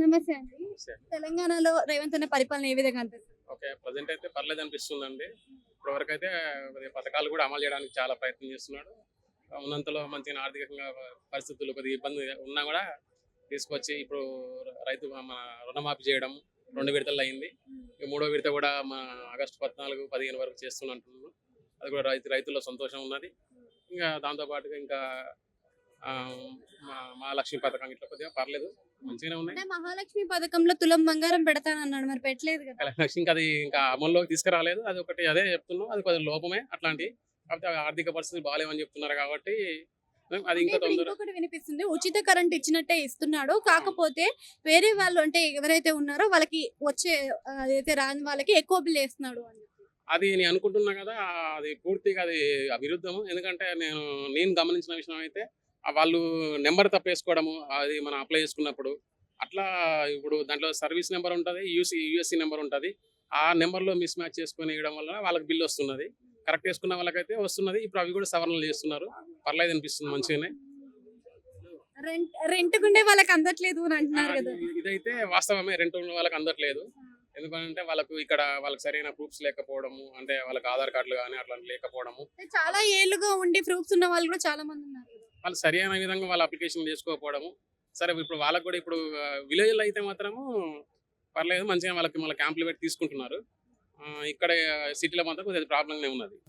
నమస్తే అండి. సరే. తెలంగాణలో రేవంత్ అన్న పరిపాలన ఏ విధంగా అనిపిస్తుంది? ఓకే. ప్రెజెంట్ అయితే పర్లేదు అనిపిస్తుందండి. ఇప్పటివరకైతే కొద్దిగా పథకాలు కూడా అమలు చేయడానికి చాలా ప్రయత్నం చేస్తున్నాడు. ఉన్నంతలో మంచిగా ఆర్థికంగా పరిస్థితులు కొద్దిగా ఇబ్బంది ఉన్నా కూడా తీసుకొచ్చి ఇప్పుడు రైతు మన రుణమాఫీ చేయడం 2 విడతల్లో అయింది. ఈ మూడో విడత కూడా ఆగస్టు 14, 15 వరకు చేస్తున్నట్టున్నాను. అది కూడా రైతుల్లో సంతోషం ఉన్నది. ఇంకా దాంతో పాటుగా ఇంకా మహాలక్ష్మి పథకం ఇట్లా కొద్దిగా పర్లేదు మంచిగానే ఉన్నాయి. అంటే మహాలక్ష్మి పథకంలో తులం బంగారం పెడతానన్నాడు, మరి పెట్టలేదు కదా? లక్ష్మి ఇంకా అది ఇంకా అమల్లోకి తీసుకురాలేదు. అది ఒకటి అదే చెప్తున్నాం. అది కొద్దిగా లోపమే అట్లాంటి. కాకపోతే ఆర్థిక పరిస్థితులు బాగాలేవని చెప్తున్నారు కాబట్టి అది అంటే ఇంకా ఇప్పుడు తొందర. ఇంకొకటి వినిపిస్తుంది, ఉచిత కరెంట్ ఇచ్చినట్టే ఇస్తున్నాడు, కాకపోతే వేరే వాళ్ళు అంటే ఎవరైతే ఉన్నారో వాళ్ళకి వచ్చే అదైతే రాని వాళ్ళకి ఎక్కువ బిల్ వేస్తున్నాడు అని చెప్పి. అది నేను అనుకుంటున్నా కదా, అది పూర్తిగా అది విరుద్ధము. ఎందుకంటే నేను గమనించిన విషయం అయితే వాళ్ళు నెంబర్ తప్పేసుకోవడము, అది మనం అప్లై చేసుకున్నప్పుడు అట్లా. ఇప్పుడు దాంట్లో సర్వీస్ నెంబర్ ఉంటుంది, యూఎస్సి నెంబర్ ఉంటుంది. ఆ నెంబర్లో మిస్ మ్యాచ్ చేసుకొని ఇవ్వడం వల్ల వాళ్ళకి బిల్ వస్తున్నది. కరెక్ట్ చేసుకున్న వాళ్ళకైతే వస్తున్నది. ఇప్పుడు అవి కూడా సవరణలు చేస్తున్నారు. పర్లేదు అనిపిస్తుంది మంచిగానే. రెంట్ కుండే వాళ్ళకి అందట్లేదు అని అంటున్నారు కదా. ఇదైతే వాస్తవమే. రెంట్ ఉన్న వాళ్ళకి అందట్లేదు. ఎందుకంటే వాళ్ళకి సరైన ప్రూఫ్స్ లేకపోవడము, అంటే వాళ్ళకి ఆధార్ కార్డులు కానీ అట్లా లేకపోవడము. చాలా ఏళ్ళుగా ఉండి ప్రూఫ్స్ ఉన్న వాళ్ళు కూడా చాలా మంది ఉన్నారు కదా. వాళ్ళు సరైన విధంగా వాళ్ళ అప్లికేషన్ చేసుకోకపోవడము. సరే, ఇప్పుడు వాళ్ళకి కూడా ఇప్పుడు విలేజ్లో అయితే మాత్రము పర్లేదు మంచిగా వాళ్ళకి మళ్ళీ క్యాంపులు పెట్టి తీసుకుంటున్నారు. ఇక్కడ సిటీలో మాత్రం కొద్దిగా ప్రాబ్లంగానే ఉన్నది.